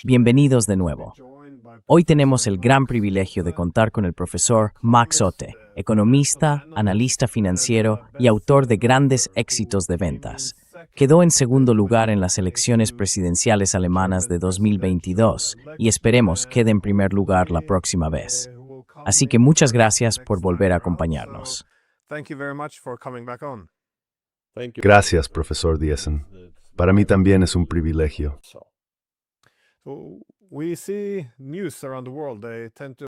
Bienvenidos de nuevo. Hoy tenemos el gran privilegio de contar con el profesor Max Otte, economista, analista financiero y autor de grandes éxitos de ventas. Quedó en segundo lugar en las elecciones presidenciales alemanas de 2022 y esperemos quede en primer lugar la próxima vez. Así que muchas gracias por volver a acompañarnos. Gracias, profesor Diesen. Para mí también es un privilegio.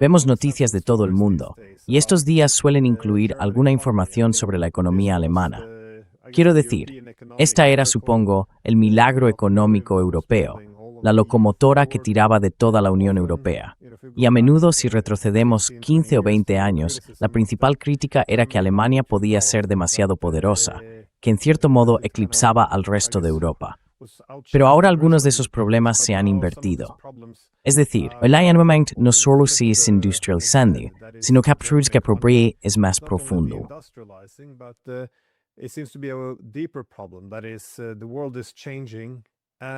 Vemos noticias de todo el mundo, y estos días suelen incluir alguna información sobre la economía alemana. Quiero decir, esta era, supongo, el milagro económico europeo, la locomotora que tiraba de toda la Unión Europea. Y a menudo, si retrocedemos 15 o 20 años, la principal crítica era que Alemania podía ser demasiado poderosa, que en cierto modo eclipsaba al resto de Europa. Pero ahora algunos de esos problemas se han invertido. Es decir, el armamento no solo se está industrializando, sino que el problema es más profundo.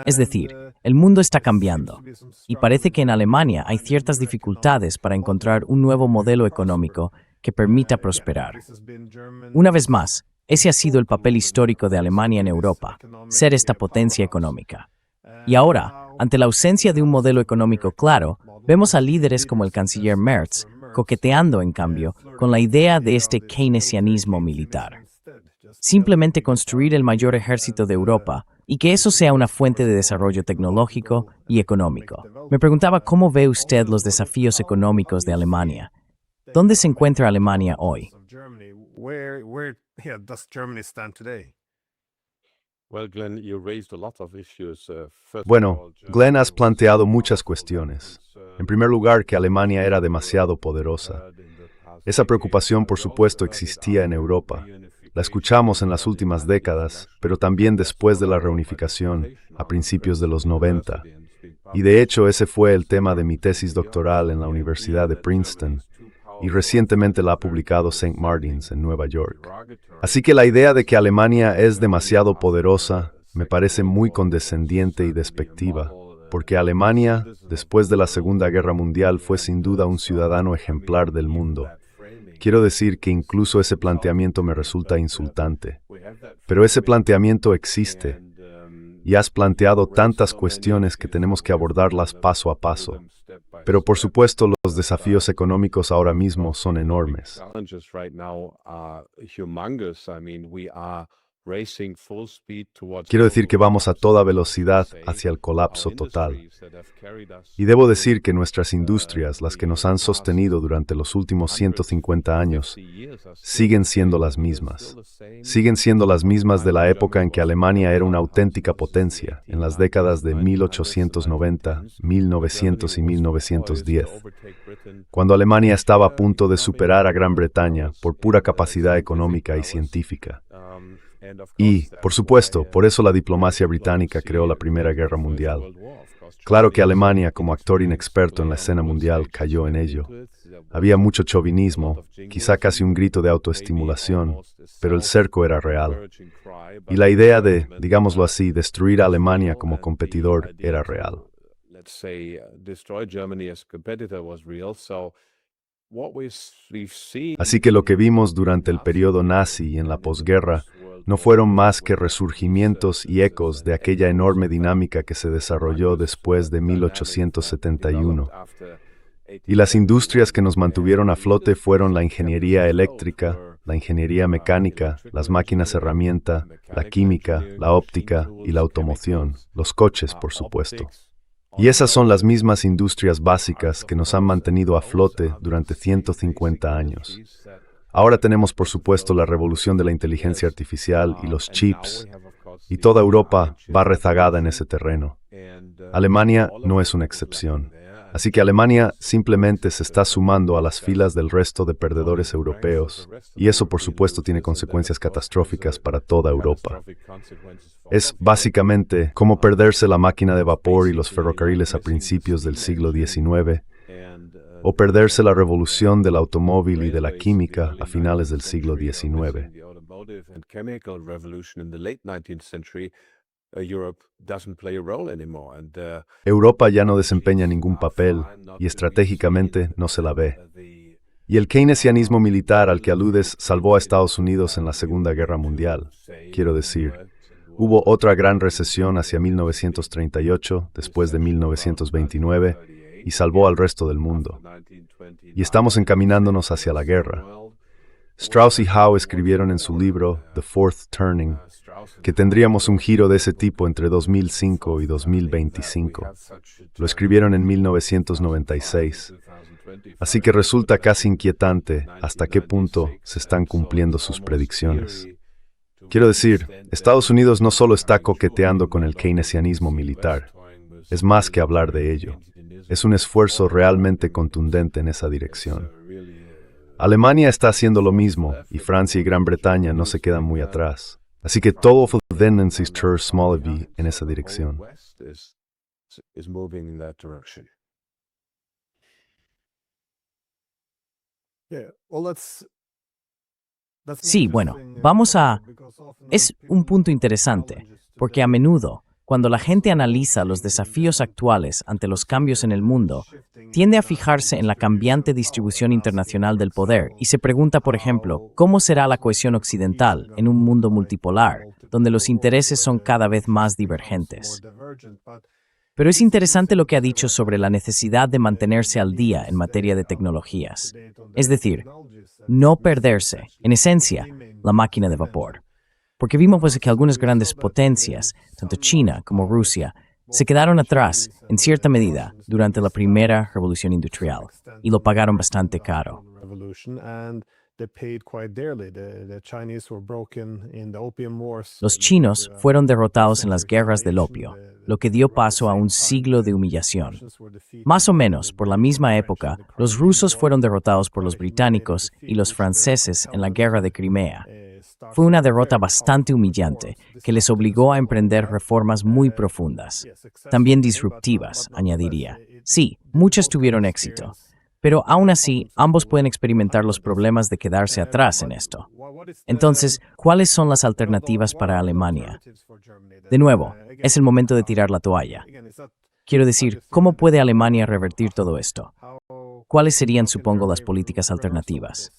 Es decir, el mundo está cambiando, y parece que en Alemania hay ciertas dificultades para encontrar un nuevo modelo económico que permita prosperar. Una vez más, ese ha sido el papel histórico de Alemania en Europa, ser esta potencia económica. Y ahora, ante la ausencia de un modelo económico claro, vemos a líderes como el canciller Merz coqueteando, en cambio, con la idea de este keynesianismo militar. Simplemente construir el mayor ejército de Europa y que eso sea una fuente de desarrollo tecnológico y económico. Me preguntaba cómo ve usted los desafíos económicos de Alemania. ¿Dónde se encuentra Alemania hoy? Bueno, Glenn, has planteado muchas cuestiones. En primer lugar, que Alemania era demasiado poderosa. Esa preocupación, por supuesto, existía en Europa. La escuchamos en las últimas décadas, pero también después de la reunificación, a principios de los 90. Y de hecho, ese fue el tema de mi tesis doctoral en la Universidad de Princeton, y recientemente la ha publicado St. Martin's en Nueva York. Así que la idea de que Alemania es demasiado poderosa me parece muy condescendiente y despectiva, porque Alemania, después de la Segunda Guerra Mundial, fue sin duda un ciudadano ejemplar del mundo. Quiero decir que incluso ese planteamiento me resulta insultante. Pero ese planteamiento existe, y has planteado tantas cuestiones que tenemos que abordarlas paso a paso. Pero por supuesto, los desafíos económicos ahora mismo son enormes. Quiero decir que vamos a toda velocidad hacia el colapso total. Y debo decir que nuestras industrias, las que nos han sostenido durante los últimos 150 años, siguen siendo las mismas. Siguen siendo las mismas de la época en que Alemania era una auténtica potencia, en las décadas de 1890, 1900 y 1910, cuando Alemania estaba a punto de superar a Gran Bretaña por pura capacidad económica y científica. Y, por supuesto, por eso la diplomacia británica creó la Primera Guerra Mundial. Claro que Alemania, como actor inexperto en la escena mundial, cayó en ello. Había mucho chauvinismo, quizá casi un grito de autoestimulación, pero el cerco era real. Y la idea de, digámoslo así, destruir a Alemania como competidor era real. Así que lo que vimos durante el periodo nazi y en la posguerra no fueron más que resurgimientos y ecos de aquella enorme dinámica que se desarrolló después de 1871. Y las industrias que nos mantuvieron a flote fueron la ingeniería eléctrica, la ingeniería mecánica, las máquinas herramienta, la química, la óptica y la automoción, los coches, por supuesto. Y esas son las mismas industrias básicas que nos han mantenido a flote durante 150 años. Ahora tenemos, por supuesto, la revolución de la inteligencia artificial y los chips, y toda Europa va rezagada en ese terreno. Alemania no es una excepción. Así que Alemania simplemente se está sumando a las filas del resto de perdedores europeos, y eso, por supuesto, tiene consecuencias catastróficas para toda Europa. Es básicamente como perderse la máquina de vapor y los ferrocarriles a principios del siglo XIX, o perderse la revolución del automóvil y de la química a finales del siglo XIX. Europa ya no desempeña ningún papel y estratégicamente no se la ve. Y el keynesianismo militar al que aludes salvó a Estados Unidos en la Segunda Guerra Mundial. Quiero decir, hubo otra gran recesión hacia 1938, después de 1929, y salvó al resto del mundo. Y estamos encaminándonos hacia la guerra. Strauss y Howe escribieron en su libro The Fourth Turning que tendríamos un giro de ese tipo entre 2005 y 2025. Lo escribieron en 1996. Así que resulta casi inquietante hasta qué punto se están cumpliendo sus predicciones. Quiero decir, Estados Unidos no solo está coqueteando con el keynesianismo militar, es más que hablar de ello. Es un esfuerzo realmente contundente en esa dirección. Alemania está haciendo lo mismo, y Francia y Gran Bretaña no se quedan muy atrás. Así que todo tendencias en esa dirección. Sí, bueno, Es un punto interesante, porque a menudo, cuando la gente analiza los desafíos actuales ante los cambios en el mundo, tiende a fijarse en la cambiante distribución internacional del poder y se pregunta, por ejemplo, ¿cómo será la cohesión occidental en un mundo multipolar, donde los intereses son cada vez más divergentes? Pero es interesante lo que ha dicho sobre la necesidad de mantenerse al día en materia de tecnologías. Es decir, no perderse, en esencia, la máquina de vapor. Porque vimos pues que algunas grandes potencias, tanto China como Rusia, se quedaron atrás, en cierta medida, durante la primera revolución industrial, y lo pagaron bastante caro. Los chinos fueron derrotados en las guerras del opio, lo que dio paso a un siglo de humillación. Más o menos, por la misma época, los rusos fueron derrotados por los británicos y los franceses en la guerra de Crimea. Fue una derrota bastante humillante que les obligó a emprender reformas muy profundas, también disruptivas, añadiría. Sí, muchas tuvieron éxito, pero aún así ambos pueden experimentar los problemas de quedarse atrás en esto. Entonces, ¿cuáles son las alternativas para Alemania? De nuevo, es el momento de tirar la toalla. Quiero decir, ¿cómo puede Alemania revertir todo esto? ¿Cuáles serían, supongo, las políticas alternativas?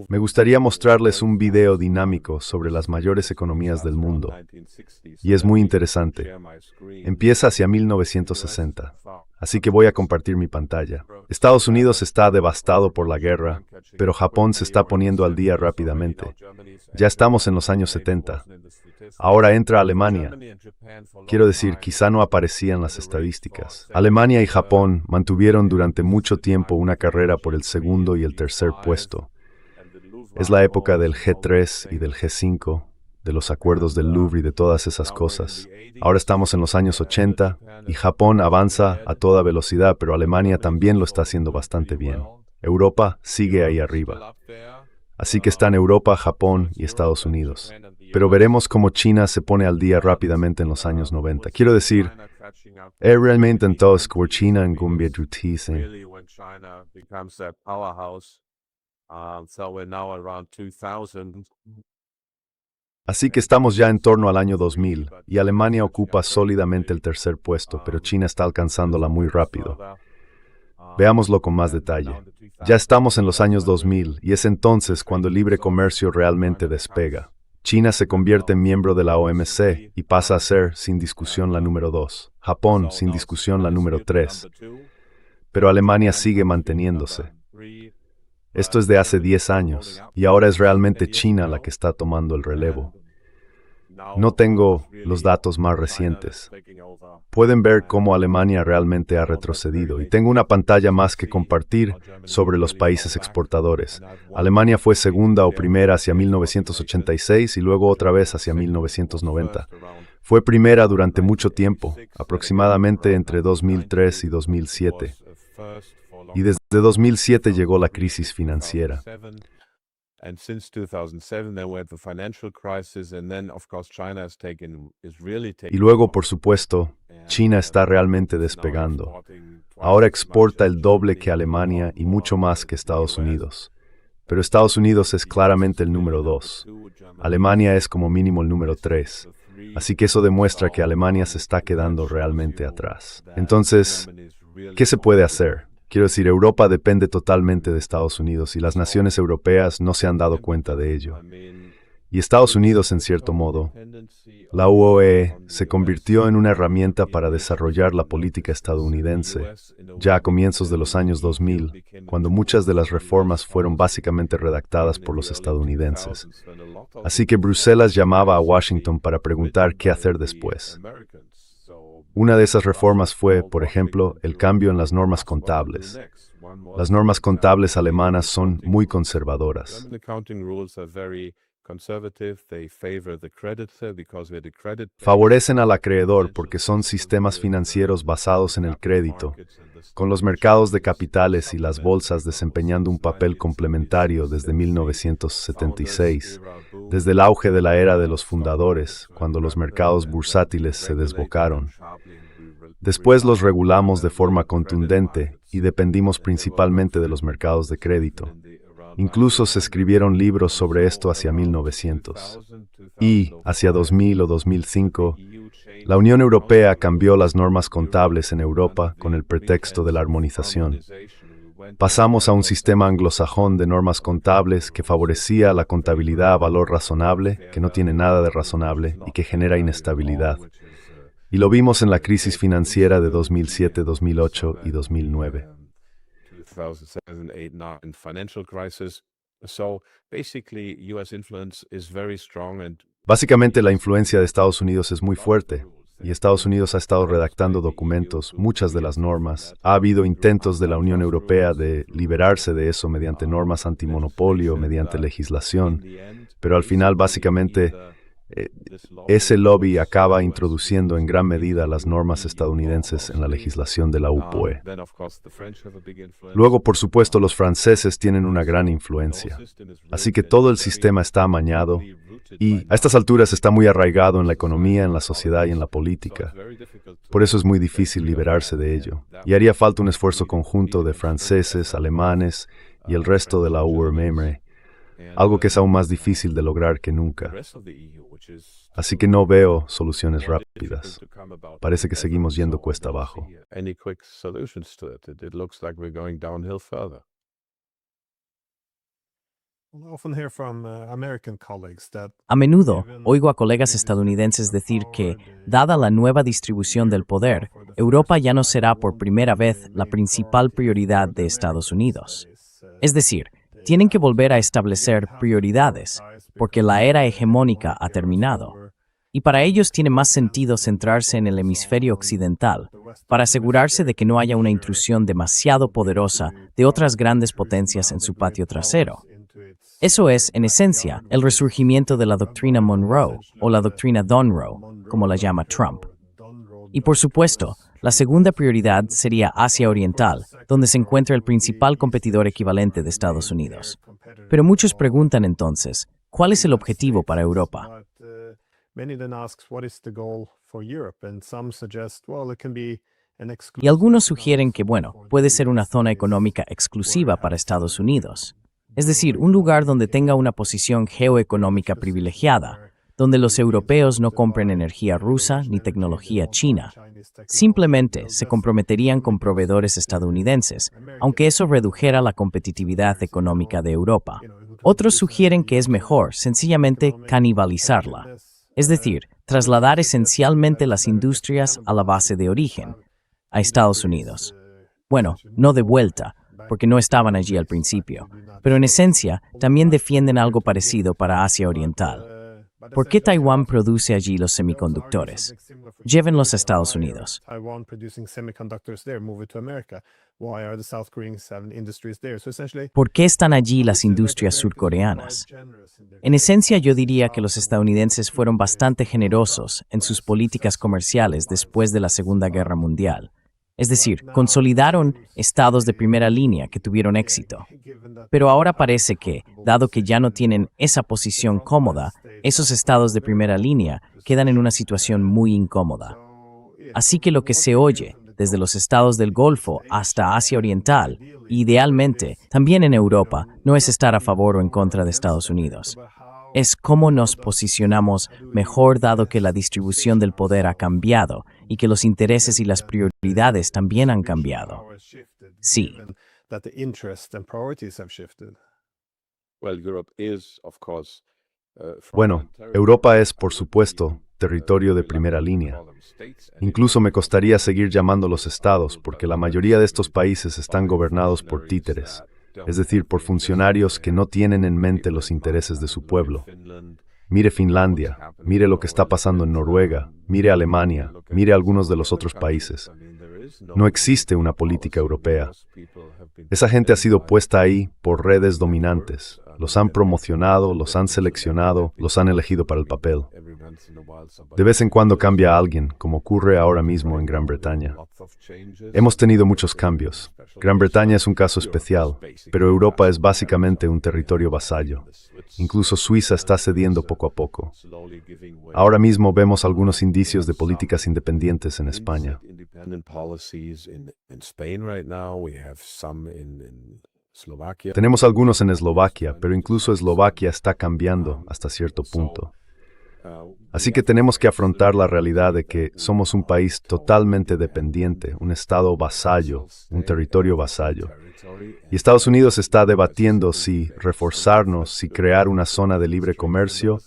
Me gustaría mostrarles un video dinámico sobre las mayores economías del mundo, y es muy interesante. Empieza hacia 1960, así que voy a compartir mi pantalla. Estados Unidos está devastado por la guerra, pero Japón se está poniendo al día rápidamente. Ya estamos en los años 70. Ahora entra Alemania. Quiero decir, quizá no aparecía en las estadísticas. Alemania y Japón mantuvieron durante mucho tiempo una carrera por el segundo y el tercer puesto. Es la época del G3 y del G5, de los acuerdos del Louvre y de todas esas cosas. Ahora estamos en los años 80 y Japón avanza a toda velocidad, pero Alemania también lo está haciendo bastante bien. Europa sigue ahí arriba. Así que están Europa, Japón y Estados Unidos. Pero veremos cómo China se pone al día rápidamente en los años 90. Quiero decir, realmente entonces por China en Gumbia Drutisen. Así que estamos ya en torno al año 2000 y Alemania ocupa sólidamente el tercer puesto, pero China está alcanzándola muy rápido. Veámoslo con más detalle. Ya estamos en los años 2000 y es entonces cuando el libre comercio realmente despega. China se convierte en miembro de la OMC y pasa a ser, sin discusión, la número 2. Japón, sin discusión, la número 3. Pero Alemania sigue manteniéndose. Esto es de hace 10 años y ahora es realmente China la que está tomando el relevo. No tengo los datos más recientes. Pueden ver cómo Alemania realmente ha retrocedido y tengo una pantalla más que compartir sobre los países exportadores. Alemania fue segunda o primera hacia 1986 y luego otra vez hacia 1990. Fue primera durante mucho tiempo, aproximadamente entre 2003 y 2007. Y desde 2007 llegó la crisis financiera. Y luego, por supuesto, China está realmente despegando. Ahora exporta el doble que Alemania y mucho más que Estados Unidos. pero Estados Unidos es claramente el número 2. Alemania es como mínimo el número 3. Así que eso demuestra que Alemania se está quedando realmente atrás. Entonces, ¿qué se puede hacer? Quiero decir, Europa depende totalmente de Estados Unidos y las naciones europeas no se han dado cuenta de ello. Y Estados Unidos, en cierto modo, la UE se convirtió en una herramienta para desarrollar la política estadounidense, ya a comienzos de los años 2000, cuando muchas de las reformas fueron básicamente redactadas por los estadounidenses. Así que Bruselas llamaba a Washington para preguntar qué hacer después. Una de esas reformas fue, por ejemplo, el cambio en las normas contables. Las normas contables alemanas son muy conservadoras. Favorecen al acreedor porque son sistemas financieros basados en el crédito, con los mercados de capitales y las bolsas desempeñando un papel complementario desde 1976, desde el auge de la era de los fundadores, cuando los mercados bursátiles se desbocaron. Después los regulamos de forma contundente y dependimos principalmente de los mercados de crédito. Incluso se escribieron libros sobre esto hacia 1900. Y, hacia 2000 o 2005, la Unión Europea cambió las normas contables en Europa con el pretexto de la armonización. Pasamos a un sistema anglosajón de normas contables que favorecía la contabilidad a valor razonable, que no tiene nada de razonable y que genera inestabilidad. Y lo vimos en la crisis financiera de 2007, 2008 y 2009. Básicamente la influencia de Estados Unidos es muy fuerte, y Estados Unidos ha estado redactando documentos, muchas de las normas. Ha habido intentos de la Unión Europea de liberarse de eso mediante normas antimonopolio, mediante legislación, pero al final básicamente ese lobby acaba introduciendo en gran medida las normas estadounidenses en la legislación de la UPOE. Luego, por supuesto, los franceses tienen una gran influencia. Así que todo el sistema está amañado y a estas alturas está muy arraigado en la economía, en la sociedad y en la política. Por eso es muy difícil liberarse de ello. Y haría falta un esfuerzo conjunto de franceses, alemanes y el resto de la URMM, algo que es aún más difícil de lograr que nunca. Así que no veo soluciones rápidas. Parece que seguimos yendo cuesta abajo. A menudo oigo a colegas estadounidenses decir que, dada la nueva distribución del poder, Europa ya no será por primera vez la principal prioridad de Estados Unidos. Es decir, tienen que volver a establecer prioridades, porque la era hegemónica ha terminado. Y para ellos tiene más sentido centrarse en el hemisferio occidental, para asegurarse de que no haya una intrusión demasiado poderosa de otras grandes potencias en su patio trasero. Eso es, en esencia, el resurgimiento de la doctrina Monroe, o la doctrina Donroe, como la llama Trump. Y por supuesto, la segunda prioridad sería Asia Oriental, donde se encuentra el principal competidor equivalente de Estados Unidos. Pero muchos preguntan entonces, ¿cuál es el objetivo para Europa? Y algunos sugieren que, puede ser una zona económica exclusiva para Estados Unidos. Es decir, un lugar donde tenga una posición geoeconómica privilegiada, donde los europeos no compren energía rusa ni tecnología china. Simplemente se comprometerían con proveedores estadounidenses, aunque eso redujera la competitividad económica de Europa. Otros sugieren que es mejor sencillamente canibalizarla, es decir, trasladar esencialmente las industrias a la base de origen, a Estados Unidos. No de vuelta, porque no estaban allí al principio, pero en esencia también defienden algo parecido para Asia Oriental. ¿Por qué Taiwán produce allí los semiconductores? Llévenlos a Estados Unidos. ¿Por qué están allí las industrias surcoreanas? En esencia, yo diría que los estadounidenses fueron bastante generosos en sus políticas comerciales después de la Segunda Guerra Mundial. Es decir, consolidaron estados de primera línea que tuvieron éxito. Pero ahora parece que, dado que ya no tienen esa posición cómoda, esos estados de primera línea quedan en una situación muy incómoda. Así que lo que se oye desde los estados del Golfo hasta Asia Oriental, e idealmente, también en Europa, no es estar a favor o en contra de Estados Unidos. Es cómo nos posicionamos mejor dado que la distribución del poder ha cambiado y que los intereses y las prioridades también han cambiado. Sí. Bueno, Europa es, por supuesto, territorio de primera línea. Incluso me costaría seguir llamándolos estados, porque la mayoría de estos países están gobernados por títeres, es decir, por funcionarios que no tienen en mente los intereses de su pueblo. Mire Finlandia, mire lo que está pasando en Noruega, mire Alemania, mire algunos de los otros países. No existe una política europea. Esa gente ha sido puesta ahí por redes dominantes. Los han promocionado, los han seleccionado, los han elegido para el papel. De vez en cuando cambia alguien, como ocurre ahora mismo en Gran Bretaña. Hemos tenido muchos cambios. Gran Bretaña es un caso especial, pero Europa es básicamente un territorio vasallo. Incluso Suiza está cediendo poco a poco. Ahora mismo vemos algunos indicios de políticas independientes en España. Tenemos algunos en Eslovaquia, pero incluso Eslovaquia está cambiando hasta cierto punto. Así que tenemos que afrontar la realidad de que somos un país totalmente dependiente, un estado vasallo, un territorio vasallo. Y Estados Unidos está debatiendo si reforzarnos, si crear una zona de libre comercio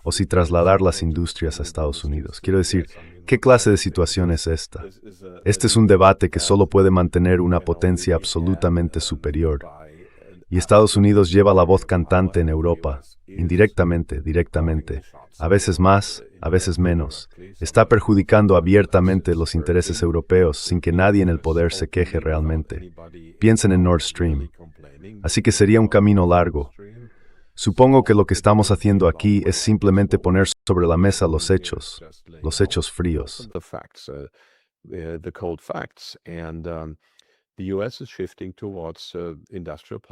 o si trasladar las industrias a Estados Unidos. Quiero decir, ¿qué clase de situación es esta? Este es un debate que solo puede mantener una potencia absolutamente superior. Y Estados Unidos lleva la voz cantante en Europa, indirectamente, directamente, a veces más, a veces menos. Está perjudicando abiertamente los intereses europeos sin que nadie en el poder se queje realmente. Piensen en Nord Stream. Así que sería un camino largo. Supongo que lo que estamos haciendo aquí es simplemente poner sobre la mesa los hechos fríos.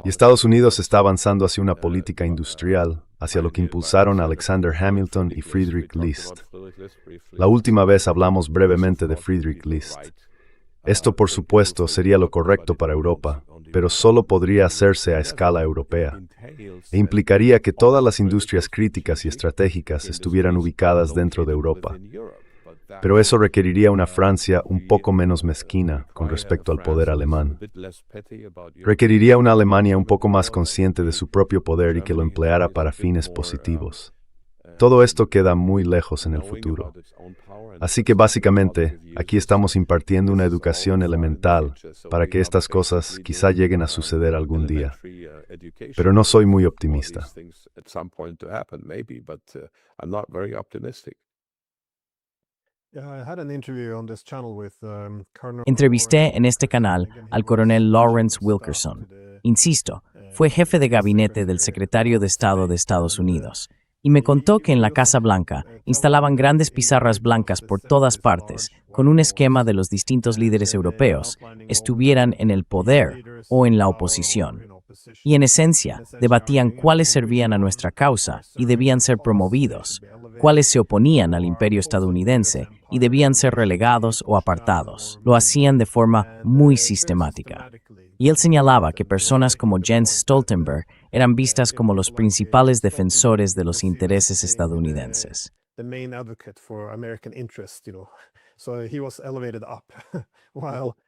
Y Estados Unidos está avanzando hacia una política industrial, hacia lo que impulsaron Alexander Hamilton y Friedrich List. La última vez hablamos brevemente de Friedrich List. Esto, por supuesto, sería lo correcto para Europa, pero solo podría hacerse a escala europea, e implicaría que todas las industrias críticas y estratégicas estuvieran ubicadas dentro de Europa. Pero eso requeriría una Francia un poco menos mezquina con respecto al poder alemán. Requeriría una Alemania un poco más consciente de su propio poder y que lo empleara para fines positivos. Todo esto queda muy lejos en el futuro. Así que básicamente, aquí estamos impartiendo una educación elemental para que estas cosas quizá lleguen a suceder algún día. Pero no soy muy optimista. Entrevisté en este canal al coronel Lawrence Wilkerson. Insisto, fue jefe de gabinete del secretario de Estado de Estados Unidos. Y me contó que en la Casa Blanca instalaban grandes pizarras blancas por todas partes, con un esquema de los distintos líderes europeos, estuvieran en el poder o en la oposición. Y en esencia, debatían cuáles servían a nuestra causa y debían ser promovidos, cuáles se oponían al imperio estadounidense y debían ser relegados o apartados. Lo hacían de forma muy sistemática. Y él señalaba que personas como Jens Stoltenberg eran vistas como los principales defensores de los intereses estadounidenses.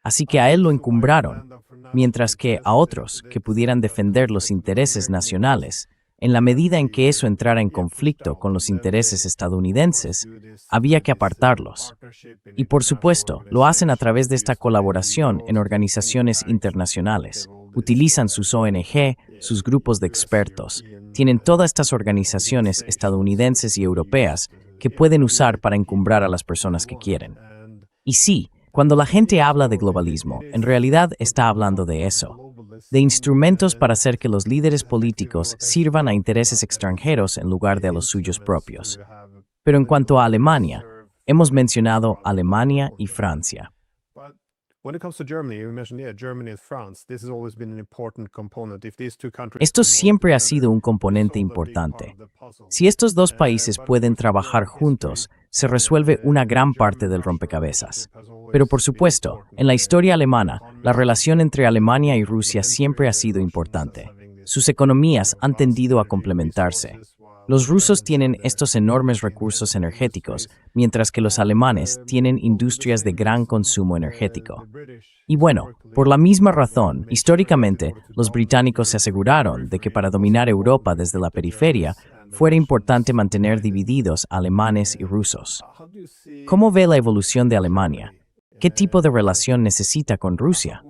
Así que a él lo encumbraron, mientras que a otros que pudieran defender los intereses nacionales, en la medida en que eso entrara en conflicto con los intereses estadounidenses, había que apartarlos. Y por supuesto, lo hacen a través de esta colaboración en organizaciones internacionales. Utilizan sus ONG, sus grupos de expertos. Tienen todas estas organizaciones estadounidenses y europeas que pueden usar para encumbrar a las personas que quieren. Y sí, cuando la gente habla de globalismo, en realidad está hablando de eso, de instrumentos para hacer que los líderes políticos sirvan a intereses extranjeros en lugar de a los suyos propios. Pero en cuanto a Alemania, hemos mencionado Alemania y Francia. Esto siempre ha sido un componente importante. Si estos dos países pueden trabajar juntos, se resuelve una gran parte del rompecabezas. Pero por supuesto, en la historia alemana, la relación entre Alemania y Rusia siempre ha sido importante. Sus economías han tendido a complementarse. Los rusos tienen estos enormes recursos energéticos, mientras que los alemanes tienen industrias de gran consumo energético. Y bueno, por la misma razón, históricamente, los británicos se aseguraron de que para dominar Europa desde la periferia, fuera importante mantener divididos alemanes y rusos. ¿Cómo ve la evolución de Alemania? ¿Qué tipo de relación necesita con Rusia?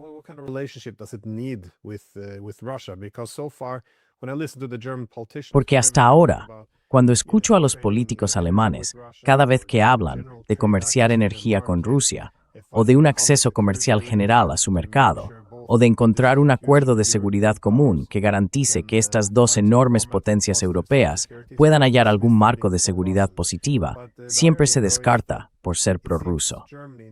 Porque hasta ahora, cuando escucho a los políticos alemanes, cada vez que hablan de comerciar energía con Rusia, o de un acceso comercial general a su mercado, o de encontrar un acuerdo de seguridad común que garantice que estas dos enormes potencias europeas puedan hallar algún marco de seguridad positiva, siempre se descarta por ser prorruso.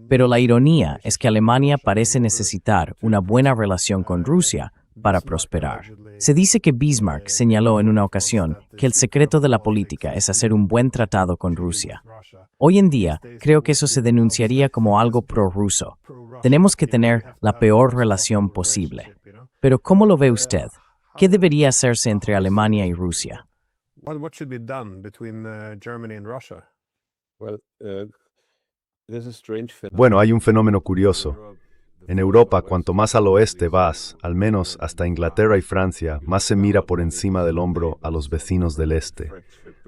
Pero la ironía es que Alemania parece necesitar una buena relación con Rusia para prosperar. Se dice que Bismarck señaló en una ocasión que el secreto de la política es hacer un buen tratado con Rusia. Hoy en día, creo que eso se denunciaría como algo prorruso. Tenemos que tener la peor relación posible. Pero ¿cómo lo ve usted? ¿Qué debería hacerse entre Alemania y Rusia? Bueno, hay un fenómeno curioso. En Europa, cuanto más al oeste vas, al menos hasta Inglaterra y Francia, más se mira por encima del hombro a los vecinos del este.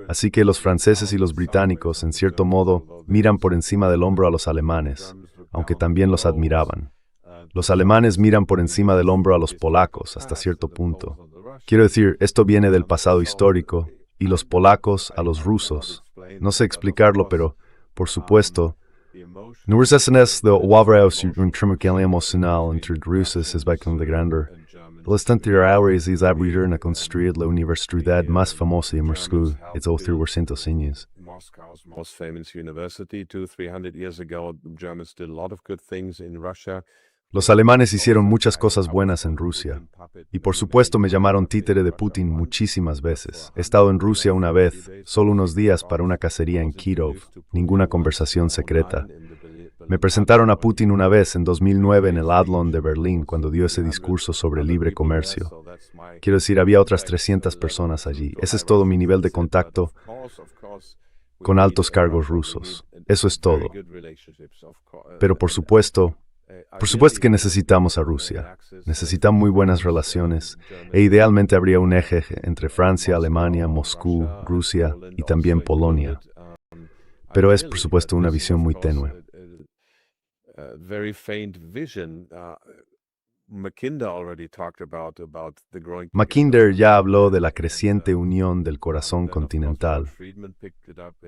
Así que los franceses y los británicos, en cierto modo, miran por encima del hombro a los alemanes, aunque también los admiraban. Los alemanes miran por encima del hombro a los polacos, hasta cierto punto. Quiero decir, esto viene del pasado histórico, y los polacos a los rusos. No sé explicarlo, pero, por supuesto, nur SNS de Wavraus und Trimukel emocional entre Rusos es bastante de grande. Bastante raro es abrir una construir la universidad más famosa en Moscú, es otro 200 años. Moscow's most famous university 200-300 years ago. Germans did a lot of good things in Russia. Los alemanes hicieron muchas cosas buenas en Rusia. Y por supuesto me llamaron títere de Putin muchísimas veces. He estado en Rusia una vez, solo unos días para una cacería en Kirov. Ninguna conversación secreta. Me presentaron a Putin una vez en 2009 en el Adlon de Berlín cuando dio ese discurso sobre libre comercio. Quiero decir, había otras 300 personas allí. Ese es todo mi nivel de contacto con altos cargos rusos. Eso es todo. Pero por supuesto que necesitamos a Rusia. Necesitamos muy buenas relaciones e idealmente habría un eje entre Francia, Alemania, Moscú, Rusia y también Polonia. Pero es por supuesto una visión muy tenue. Mackinder ya habló de la creciente unión del corazón continental.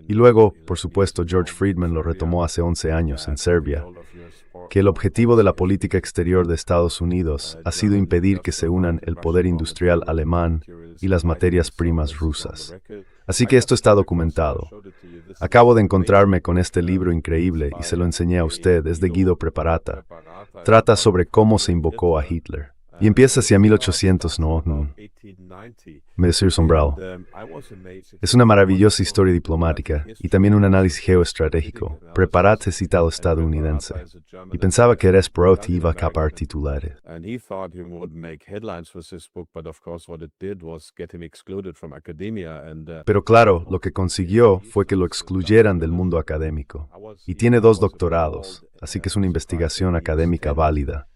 Y luego, por supuesto, George Friedman lo retomó hace 11 años en Serbia, que el objetivo de la política exterior de Estados Unidos ha sido impedir que se unan el poder industrial alemán y las materias primas rusas. Así que esto está documentado. Acabo de encontrarme con este libro increíble y se lo enseñé a usted, es de Guido Preparata. Trata sobre cómo se invocó a Hitler. Y empieza hacia 1800, me decía Sombrado. Es una maravillosa historia diplomática y también un análisis geoestratégico. Preparate citado estadounidense. Y pensaba que Eresperot iba a acabar titulares. Pero claro, lo que consiguió fue que lo excluyeran del mundo académico. Y tiene 2 doctorados, así que es una investigación académica válida.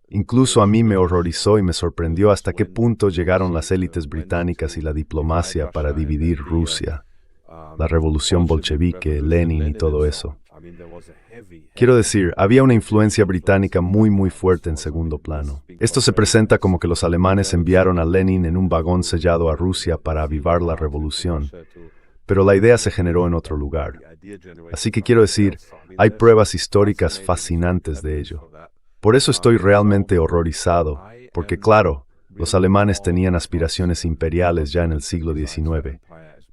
Incluso a mí me horrorizó y me sorprendió hasta qué punto llegaron las élites británicas y la diplomacia para dividir Rusia. La revolución bolchevique, Lenin y todo eso. Quiero decir, había una influencia británica muy fuerte en segundo plano. Esto se presenta como que los alemanes enviaron a Lenin en un vagón sellado a Rusia para avivar la revolución. Pero la idea se generó en otro lugar. Así que quiero decir, hay pruebas históricas fascinantes de ello. Por eso estoy realmente horrorizado, porque claro, los alemanes tenían aspiraciones imperiales ya en el siglo XIX,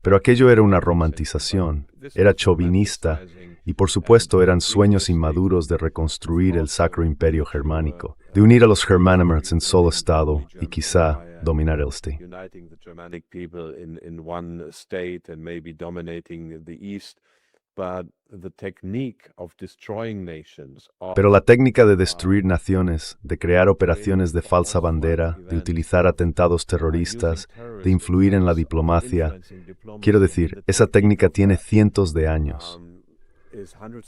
pero aquello era una romantización, era chauvinista Y por supuesto eran sueños inmaduros de reconstruir el Sacro Imperio Germánico, de unir a los Germanomers en solo estado y quizá dominar Elste. Uniting the Germanic people in one state and maybe dominating the East. But the technique of destroying nations, Pero la técnica de destruir naciones, de crear operaciones de falsa bandera, de utilizar atentados terroristas, de influir en la diplomacia, quiero decir, esa técnica tiene cientos de años.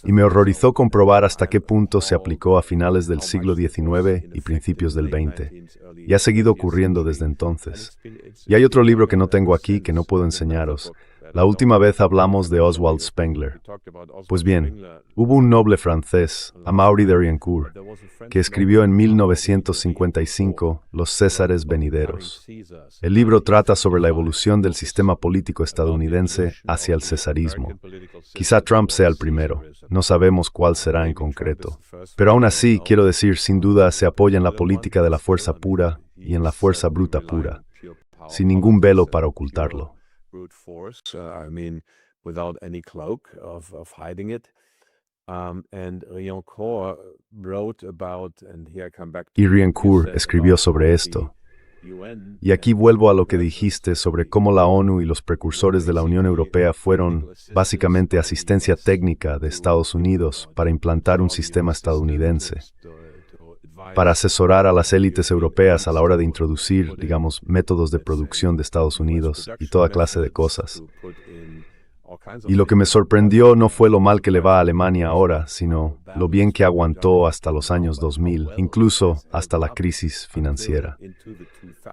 Y me horrorizó comprobar hasta qué punto se aplicó a finales del siglo XIX y principios del XX. Y ha seguido ocurriendo desde entonces. Y hay otro libro que no tengo aquí que no puedo enseñaros. La última vez hablamos de Oswald Spengler. Pues bien, hubo un noble francés, Amaury de Riencourt, que escribió en 1955 Los Césares venideros. El libro trata sobre la evolución del sistema político estadounidense hacia el cesarismo. Quizá Trump sea el primero, no sabemos cuál será en concreto. Pero aún así, quiero decir, sin duda se apoya en la política de la fuerza pura y en la fuerza bruta pura, sin ningún velo para ocultarlo. Brute force, without any cloak of hiding it. And Riencourt wrote about, and here I come back to Y Riencourt escribió sobre esto. Y aquí vuelvo a lo que dijiste sobre cómo la ONU y los precursores de la Unión Europea fueron, básicamente, asistencia técnica de Estados Unidos para implantar un sistema estadounidense, para asesorar a las élites europeas a la hora de introducir, digamos, métodos de producción de Estados Unidos y toda clase de cosas. Y lo que me sorprendió no fue lo mal que le va a Alemania ahora, sino lo bien que aguantó hasta los años 2000, incluso hasta la crisis financiera.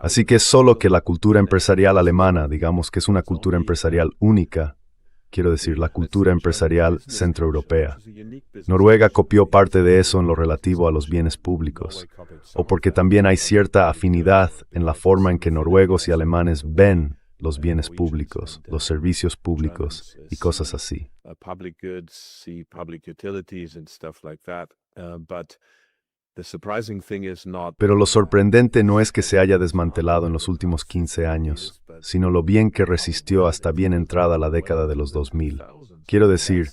Así que es solo que la cultura empresarial alemana, digamos que es una cultura empresarial única, quiero decir, la cultura empresarial centroeuropea. Noruega copió parte de eso en lo relativo a los bienes públicos, o porque también hay cierta afinidad en la forma en que noruegos y alemanes ven los bienes públicos, los servicios públicos y cosas así. Pero lo sorprendente no es que se haya desmantelado en los últimos 15 años, sino lo bien que resistió hasta bien entrada la década de los 2000. Quiero decir,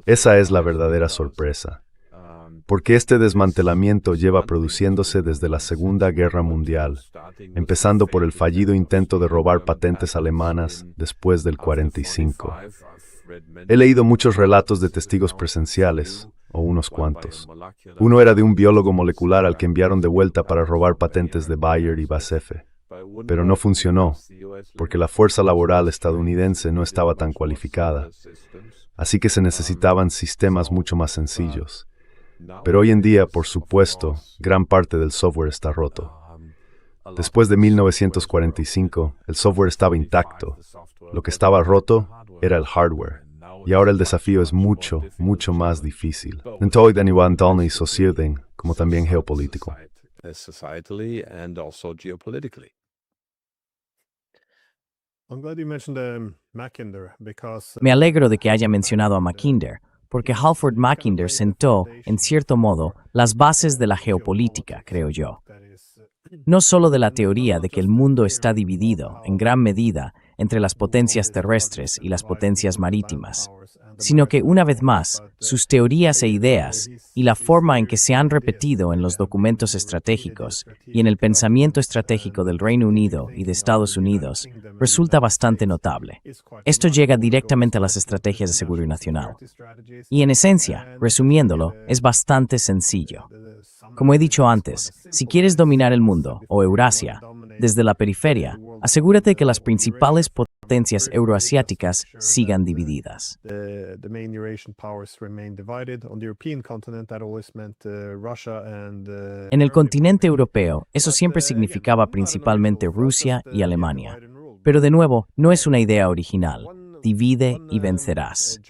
esa es la verdadera sorpresa. Porque este desmantelamiento lleva produciéndose desde la Segunda Guerra Mundial, empezando por el fallido intento de robar patentes alemanas después del 45. He leído muchos relatos de testigos presenciales, o unos cuantos. Uno era de un biólogo molecular al que enviaron de vuelta para robar patentes de Bayer y BASF. Pero no funcionó, porque la fuerza laboral estadounidense no estaba tan cualificada. Así que se necesitaban sistemas mucho más sencillos. Pero hoy en día, por supuesto, gran parte del software está roto. Después de 1945, el software estaba intacto. Lo que estaba roto era el hardware. Y ahora el desafío es mucho, mucho más difícil. Como también geopolítico. Me alegro de que haya mencionado a Mackinder, porque Halford Mackinder sentó, en cierto modo, las bases de la geopolítica, creo yo. No solo de la teoría de que el mundo está dividido, en gran medida, entre las potencias terrestres y las potencias marítimas, sino que, una vez más, sus teorías e ideas y la forma en que se han repetido en los documentos estratégicos y en el pensamiento estratégico del Reino Unido y de Estados Unidos resulta bastante notable. Esto llega directamente a las estrategias de seguridad nacional. Y en esencia, resumiéndolo, es bastante sencillo. Como he dicho antes, si quieres dominar el mundo, o Eurasia, desde la periferia, asegúrate que las principales potencias euroasiáticas sigan divididas. En el continente europeo, eso siempre significaba principalmente Rusia y Alemania. Pero de nuevo, no es una idea original. Divide y vencerás.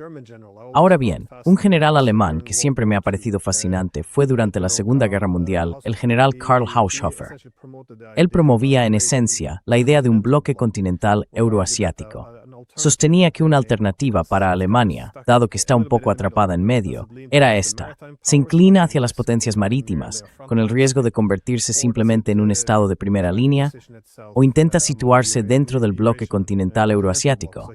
Ahora bien, un general alemán que siempre me ha parecido fascinante fue durante la Segunda Guerra Mundial el general Karl Haushofer. Él promovía en esencia la idea de un bloque continental euroasiático, sostenía que una alternativa para Alemania, dado que está un poco atrapada en medio, era esta. Se inclina hacia las potencias marítimas, con el riesgo de convertirse simplemente en un estado de primera línea, o intenta situarse dentro del bloque continental euroasiático.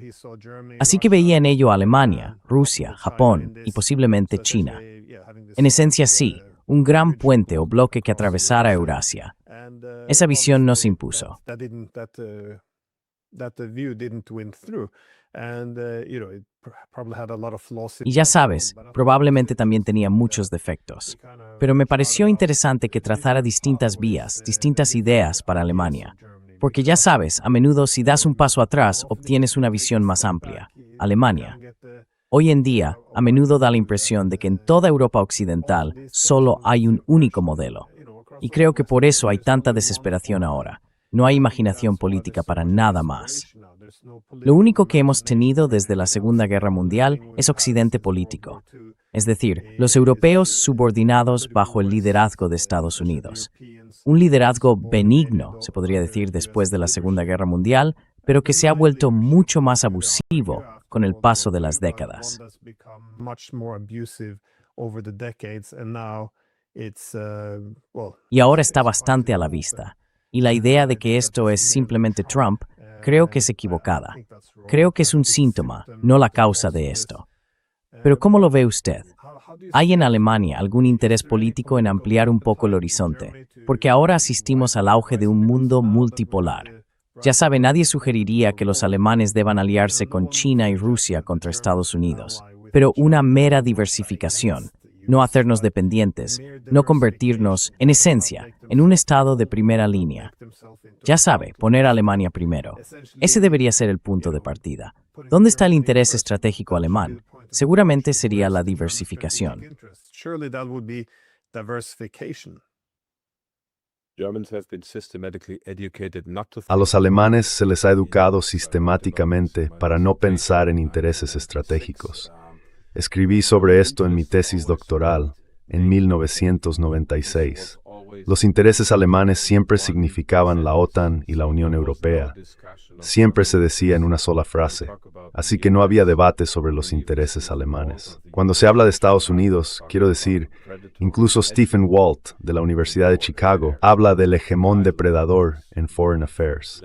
Así que veía en ello a Alemania, Rusia, Japón y posiblemente China. En esencia sí, un gran puente o bloque que atravesara Eurasia. Esa visión no se impuso. Y ya sabes, probablemente también tenía muchos defectos. Pero me pareció interesante que trazara distintas vías, distintas ideas para Alemania. Porque ya sabes, a menudo si das un paso atrás, obtienes una visión más amplia. Alemania. Hoy en día, a menudo da la impresión de que en toda Europa occidental solo hay un único modelo. Y creo que por eso hay tanta desesperación ahora. No hay imaginación política para nada más. Lo único que hemos tenido desde la Segunda Guerra Mundial es Occidente político. Es decir, los europeos subordinados bajo el liderazgo de Estados Unidos. Un liderazgo benigno, se podría decir, después de la Segunda Guerra Mundial, pero que se ha vuelto mucho más abusivo con el paso de las décadas. Y ahora está bastante a la vista. Y la idea de que esto es simplemente Trump, creo que es equivocada. Creo que es un síntoma, no la causa de esto. Pero ¿cómo lo ve usted? ¿Hay en Alemania algún interés político en ampliar un poco el horizonte? Porque ahora asistimos al auge de un mundo multipolar. Ya sabe, nadie sugeriría que los alemanes deban aliarse con China y Rusia contra Estados Unidos, pero una mera diversificación, no hacernos dependientes, no convertirnos, en esencia, en un estado de primera línea. Ya sabe, poner a Alemania primero. Ese debería ser el punto de partida. ¿Dónde está el interés estratégico alemán? Seguramente sería la diversificación. A los alemanes se les ha educado sistemáticamente para no pensar en intereses estratégicos. Escribí sobre esto en mi tesis doctoral, en 1996. Los intereses alemanes siempre significaban la OTAN y la Unión Europea. Siempre se decía en una sola frase, así que no había debate sobre los intereses alemanes. Cuando se habla de Estados Unidos, quiero decir, incluso Stephen Walt, de la Universidad de Chicago, habla del hegemón depredador en Foreign Affairs.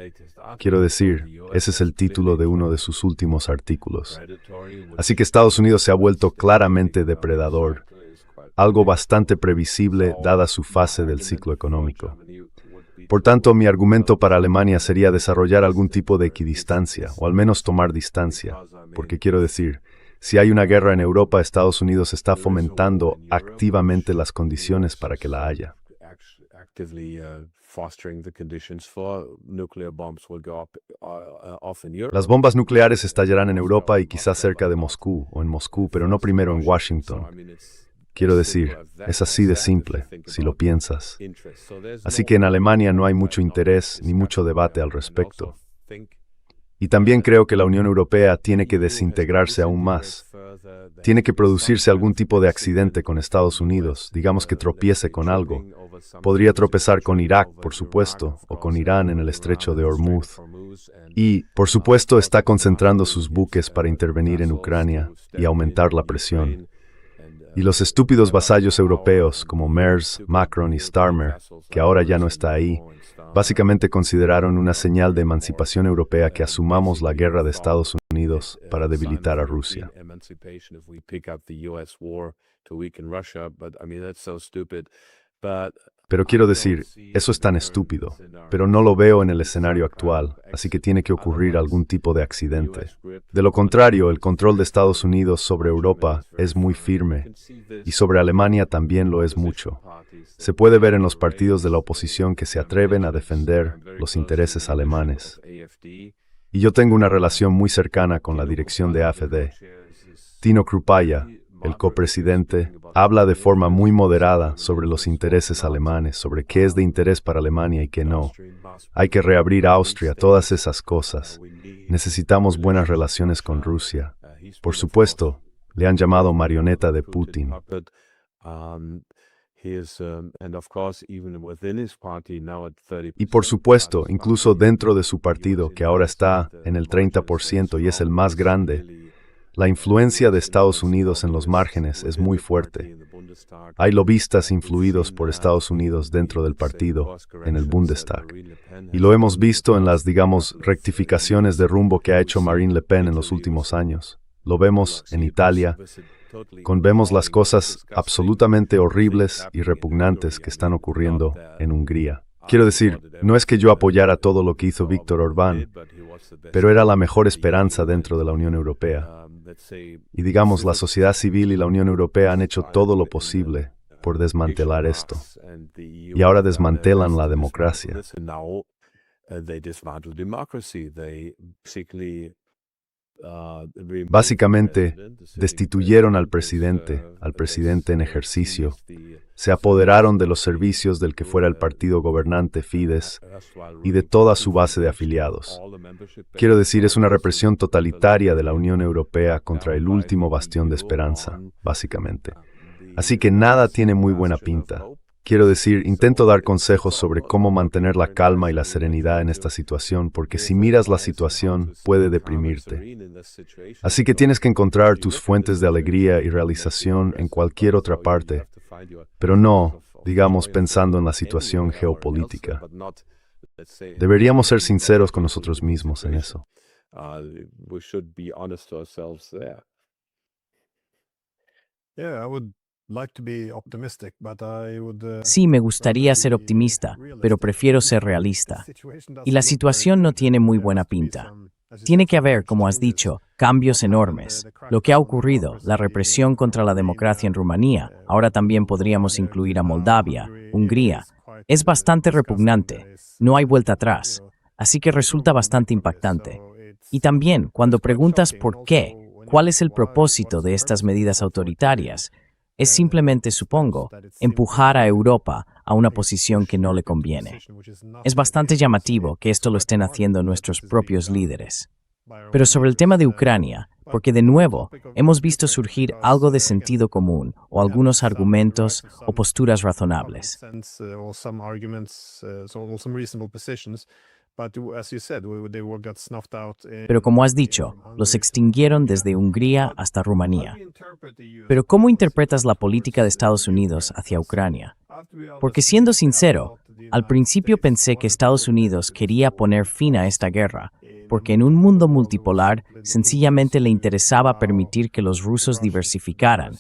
Quiero decir, ese es el título de uno de sus últimos artículos. Así que Estados Unidos se ha vuelto claramente depredador, algo bastante previsible dada su fase del ciclo económico. Por tanto, mi argumento para Alemania sería desarrollar algún tipo de equidistancia, o al menos tomar distancia, porque quiero decir, si hay una guerra en Europa, Estados Unidos está fomentando activamente las condiciones para que la haya. Las bombas nucleares estallarán en Europa y quizás cerca de Moscú, o en Moscú, pero no primero en Washington. Quiero decir, es así de simple, si lo piensas. Así que en Alemania no hay mucho interés ni mucho debate al respecto. Y también creo que la Unión Europea tiene que desintegrarse aún más. Tiene que producirse algún tipo de accidente con Estados Unidos, digamos que tropiece con algo. Podría tropezar con Irak, por supuesto, o con Irán en el estrecho de Hormuz. Y, por supuesto, está concentrando sus buques para intervenir en Ucrania y aumentar la presión. Y los estúpidos vasallos europeos como Merz, Macron y Starmer, que ahora ya no está ahí, básicamente consideraron una señal de emancipación europea que asumamos la guerra de Estados Unidos para debilitar a Rusia. Pero quiero decir, eso es tan estúpido, pero no lo veo en el escenario actual, así que tiene que ocurrir algún tipo de accidente. De lo contrario, el control de Estados Unidos sobre Europa es muy firme, y sobre Alemania también lo es mucho. Se puede ver en los partidos de la oposición que se atreven a defender los intereses alemanes. Y yo tengo una relación muy cercana con la dirección de AfD. Tino Krupaja, el copresidente, habla de forma muy moderada sobre los intereses alemanes, sobre qué es de interés para Alemania y qué no. Hay que reabrir Austria, todas esas cosas. Necesitamos buenas relaciones con Rusia. Por supuesto, le han llamado marioneta de Putin. And of course, even within his party, now at 30%. Y por supuesto, incluso dentro de su partido, que ahora está en el 30% y es el más grande, la influencia de Estados Unidos en los márgenes es muy fuerte. Hay lobistas influidos por Estados Unidos dentro del partido, en el Bundestag. Y lo hemos visto en las, digamos, rectificaciones de rumbo que ha hecho Marine Le Pen en los últimos años. Lo vemos en Italia, vemos las cosas absolutamente horribles y repugnantes que están ocurriendo en Hungría. Quiero decir, no es que yo apoyara todo lo que hizo Víktor Orbán, pero era la mejor esperanza dentro de la Unión Europea. Y digamos, la sociedad civil y la Unión Europea han hecho todo lo posible por desmantelar esto. Y ahora desmantelan la democracia. Básicamente, destituyeron al presidente en ejercicio, se apoderaron de los servicios del que fuera el partido gobernante Fidesz y de toda su base de afiliados. Quiero decir, es una represión totalitaria de la Unión Europea contra el último bastión de esperanza, básicamente. Así que nada tiene muy buena pinta. Quiero decir, intento dar consejos sobre cómo mantener la calma y la serenidad en esta situación, porque si miras la situación, puede deprimirte. Así que tienes que encontrar tus fuentes de alegría y realización en cualquier otra parte, pero no, digamos, pensando en la situación geopolítica. Deberíamos ser sinceros con nosotros mismos en eso. Sí, me gustaría ser optimista, pero prefiero ser realista. Y la situación no tiene muy buena pinta. Tiene que haber, como has dicho, cambios enormes. Lo que ha ocurrido, la represión contra la democracia en Rumanía, ahora también podríamos incluir a Moldavia, Hungría, es bastante repugnante. No hay vuelta atrás. Así que resulta bastante impactante. Y también, cuando preguntas por qué, cuál es el propósito de estas medidas autoritarias, es simplemente, supongo, empujar a Europa a una posición que no le conviene. Es bastante llamativo que esto lo estén haciendo nuestros propios líderes. Pero sobre el tema de Ucrania, porque de nuevo hemos visto surgir algo de sentido común o algunos argumentos o posturas razonables. Pero como has dicho, los extinguieron desde Hungría hasta Rumanía. Pero ¿cómo interpretas la política de Estados Unidos hacia Ucrania? Porque siendo sincero, al principio pensé que Estados Unidos quería poner fin a esta guerra, porque en un mundo multipolar sencillamente le interesaba permitir que los rusos diversificaran.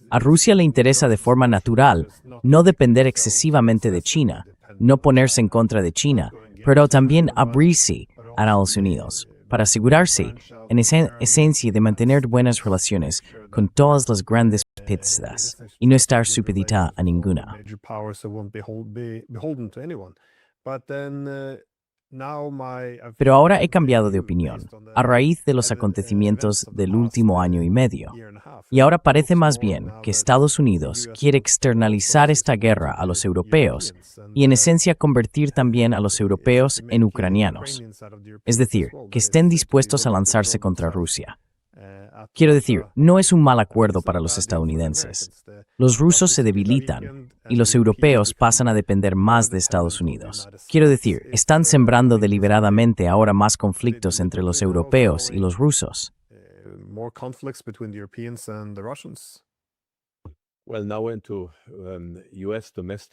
A Rusia le interesa de forma natural no depender excesivamente de China, no ponerse en contra de China, pero también abrirse a Estados Unidos, para asegurarse, en esencia, de mantener buenas relaciones con todas las grandes potencias y no estar supedita a ninguna. Pero ahora he cambiado de opinión, a raíz de los acontecimientos del último año y medio. Y ahora parece más bien que Estados Unidos quiere externalizar esta guerra a los europeos y en esencia convertir también a los europeos en ucranianos. Es decir, que estén dispuestos a lanzarse contra Rusia. Quiero decir, no es un mal acuerdo para los estadounidenses. Los rusos se debilitan y los europeos pasan a depender más de Estados Unidos. Quiero decir, están sembrando deliberadamente ahora más conflictos entre los europeos y los rusos.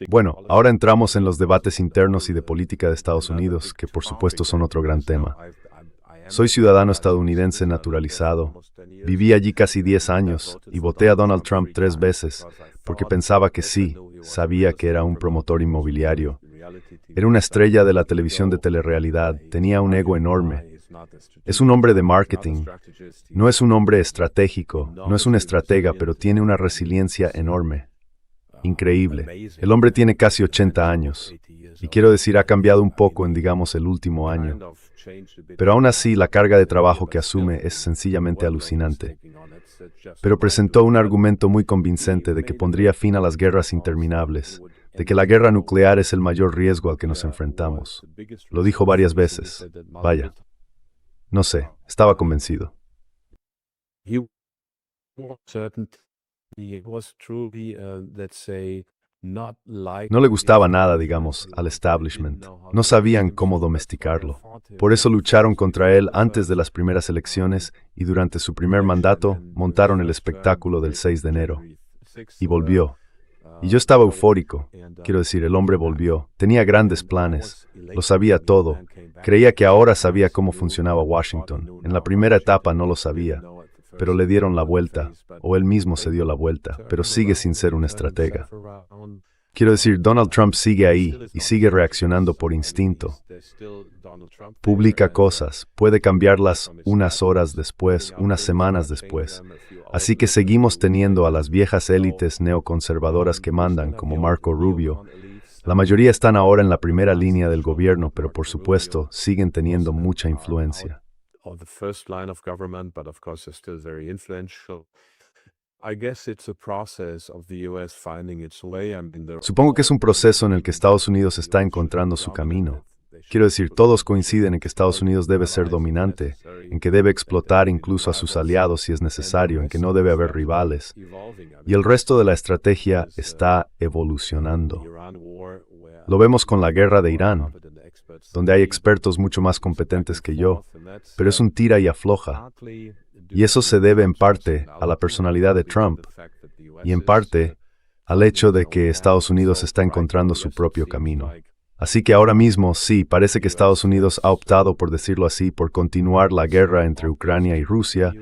Bueno, ahora entramos en los debates internos y de política de Estados Unidos, que por supuesto son otro gran tema. Soy ciudadano estadounidense naturalizado, viví allí casi 10 años y voté a Donald Trump 3 veces porque pensaba que sí, sabía que era un promotor inmobiliario. Era una estrella de la televisión de telerrealidad, tenía un ego enorme. Es un hombre de marketing, no es un hombre estratégico, no es un estratega, pero tiene una resiliencia enorme. Increíble. El hombre tiene casi 80 años y quiero decir, ha cambiado un poco en, digamos, el último año. Pero aún así, la carga de trabajo que asume es sencillamente alucinante. Pero presentó un argumento muy convincente de que pondría fin a las guerras interminables, de que la guerra nuclear es el mayor riesgo al que nos enfrentamos. Lo dijo varias veces. Vaya. No sé, estaba convencido. No le gustaba nada, digamos, al establishment. No sabían cómo domesticarlo. Por eso lucharon contra él antes de las primeras elecciones y durante su primer mandato montaron el espectáculo del 6 de enero. Y volvió. Y yo estaba eufórico. Quiero decir, el hombre volvió. Tenía grandes planes. Lo sabía todo. Creía que ahora sabía cómo funcionaba Washington. En la primera etapa no lo sabía. Pero le dieron la vuelta, o él mismo se dio la vuelta, pero sigue sin ser un estratega. Quiero decir, Donald Trump sigue ahí y sigue reaccionando por instinto. Publica cosas, puede cambiarlas unas horas después, unas semanas después. Así que seguimos teniendo a las viejas élites neoconservadoras que mandan, como Marco Rubio. La mayoría están ahora en la primera línea del gobierno, pero por supuesto siguen teniendo mucha influencia. Or the first line of government, but of course they're still very influential. I guess it's a process of the US finding its way. Supongo que es un proceso en el que Estados Unidos está encontrando su camino. Quiero decir, todos coinciden en que Estados Unidos debe ser dominante, en que debe explotar incluso a sus aliados si es necesario, en que no debe haber rivales. Y el resto de la estrategia está evolucionando. Lo vemos con la guerra de Irán, donde hay expertos mucho más competentes que yo, pero es un tira y afloja. Y eso se debe en parte a la personalidad de Trump y en parte al hecho de que Estados Unidos está encontrando su propio camino. Así que ahora mismo, sí, parece que Estados Unidos ha optado, por decirlo así, por continuar la guerra entre Ucrania y Rusia,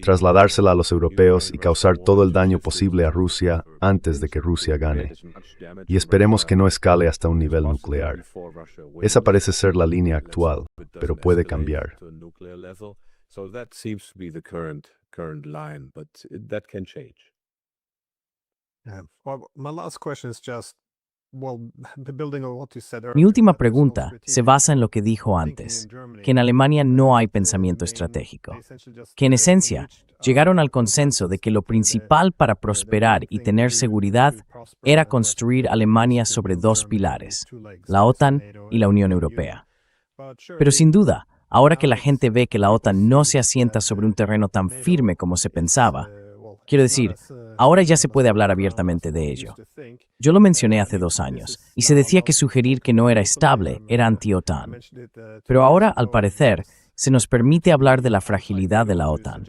trasladársela a los europeos y causar todo el daño posible a Rusia antes de que Rusia gane. Y esperemos que no escale hasta un nivel nuclear. Esa parece ser la línea actual, pero puede cambiar. So that seems to be the current line, but that can change. Well, my last question is just, building on what you said earlier. Mi última pregunta se basa en lo que dijo antes, que en Alemania no hay pensamiento estratégico, que en esencia llegaron al consenso de que lo principal para prosperar y tener seguridad era construir Alemania sobre dos pilares, la OTAN y la Unión Europea. Pero sin duda, ahora que la gente ve que la OTAN no se asienta sobre un terreno tan firme como se pensaba, quiero decir, ahora ya se puede hablar abiertamente de ello. Yo lo mencioné hace 2 años, y se decía que sugerir que no era estable era anti-OTAN. Pero ahora, al parecer, se nos permite hablar de la fragilidad de la OTAN.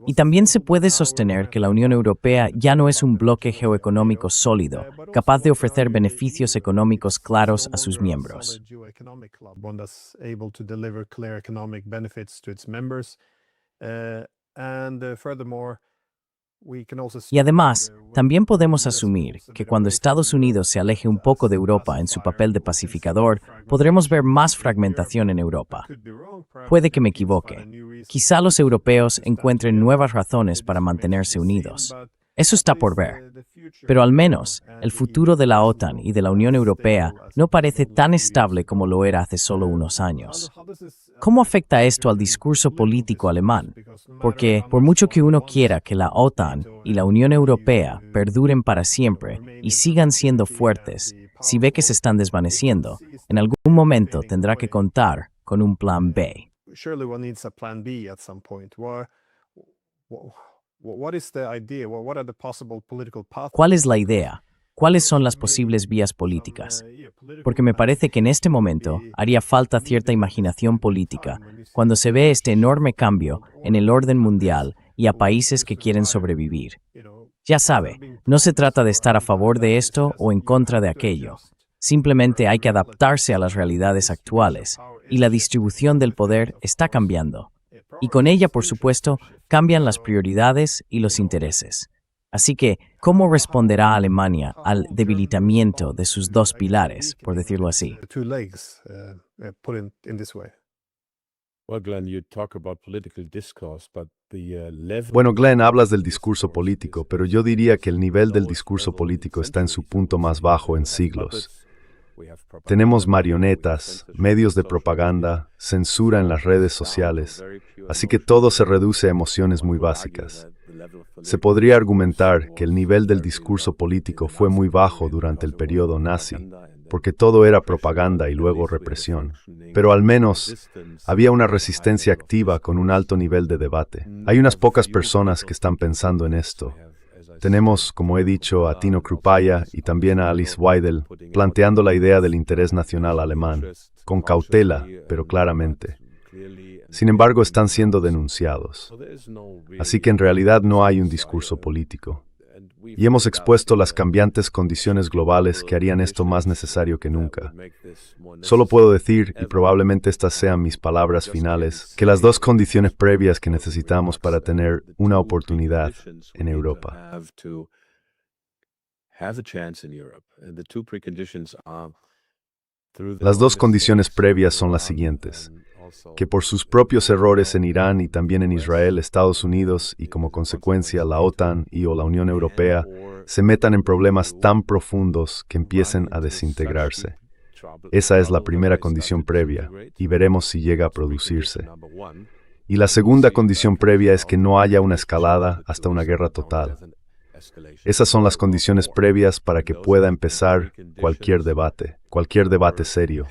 Y también se puede sostener que la Unión Europea ya no es un bloque geoeconómico sólido, capaz de ofrecer beneficios económicos claros a sus miembros. Y además, también podemos asumir que cuando Estados Unidos se aleje un poco de Europa en su papel de pacificador, podremos ver más fragmentación en Europa. Puede que me equivoque. Quizá los europeos encuentren nuevas razones para mantenerse unidos. Eso está por ver. Pero al menos, el futuro de la OTAN y de la Unión Europea no parece tan estable como lo era hace solo unos años. ¿Cómo afecta esto al discurso político alemán? Porque, por mucho que uno quiera que la OTAN y la Unión Europea perduren para siempre y sigan siendo fuertes, si ve que se están desvaneciendo, en algún momento tendrá que contar con un plan B. ¿Cuál es la idea? ¿Cuáles son las posibles vías políticas? Porque me parece que en este momento haría falta cierta imaginación política cuando se ve este enorme cambio en el orden mundial y a países que quieren sobrevivir. Ya sabe, no se trata de estar a favor de esto o en contra de aquello. Simplemente hay que adaptarse a las realidades actuales y la distribución del poder está cambiando. Y con ella, por supuesto, cambian las prioridades y los intereses. Así que, ¿cómo responderá Alemania al debilitamiento de sus dos pilares, por decirlo así? Bueno, Glenn, hablas del discurso político, pero yo diría que el nivel del discurso político está en su punto más bajo en siglos. Tenemos marionetas, medios de propaganda, censura en las redes sociales, así que todo se reduce a emociones muy básicas. Se podría argumentar que el nivel del discurso político fue muy bajo durante el periodo nazi, porque todo era propaganda y luego represión. Pero al menos había una resistencia activa con un alto nivel de debate. Hay unas pocas personas que están pensando en esto. Tenemos, como he dicho, a Tino Krupaya y también a Alice Weidel planteando la idea del interés nacional alemán, con cautela, pero claramente. Sin embargo, están siendo denunciados. Así que en realidad no hay un discurso político. Y hemos expuesto las cambiantes condiciones globales que harían esto más necesario que nunca. Solo puedo decir, y probablemente estas sean mis palabras finales, que las dos condiciones previas que necesitamos para tener una oportunidad en Europa. Las dos condiciones previas son las siguientes: que por sus propios errores en Irán y también en Israel, Estados Unidos y como consecuencia la OTAN o la Unión Europea se metan en problemas tan profundos que empiecen a desintegrarse. Esa es la primera condición previa y veremos si llega a producirse. Y la segunda condición previa es que no haya una escalada hasta una guerra total. Esas son las condiciones previas para que pueda empezar cualquier debate serio.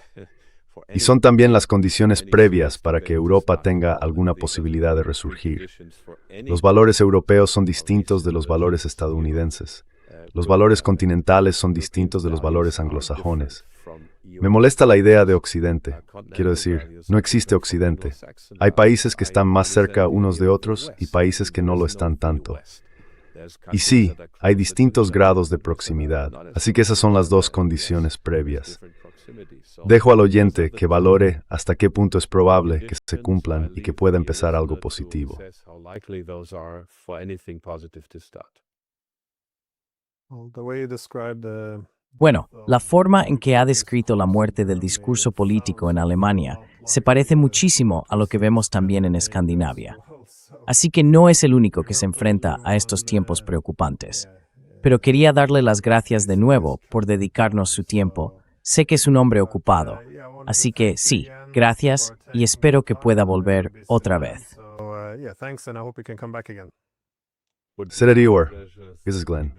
Y son también las condiciones previas para que Europa tenga alguna posibilidad de resurgir. Los valores europeos son distintos de los valores estadounidenses. Los valores continentales son distintos de los valores anglosajones. Me molesta la idea de Occidente. Quiero decir, no existe Occidente. Hay países que están más cerca unos de otros y países que no lo están tanto. Y sí, hay distintos grados de proximidad, así que esas son las dos condiciones previas. Dejo al oyente que valore hasta qué punto es probable que se cumplan y que pueda empezar algo positivo. Bueno, la forma en que ha descrito la muerte del discurso político en Alemania se parece muchísimo a lo que vemos también en Escandinavia. Así que no es el único que se enfrenta a estos tiempos preocupantes. Pero quería darle las gracias de nuevo por dedicarnos su tiempo. Sé que es un hombre ocupado. Así que sí, gracias y espero que pueda volver otra vez. Seré Dior. This is Glenn.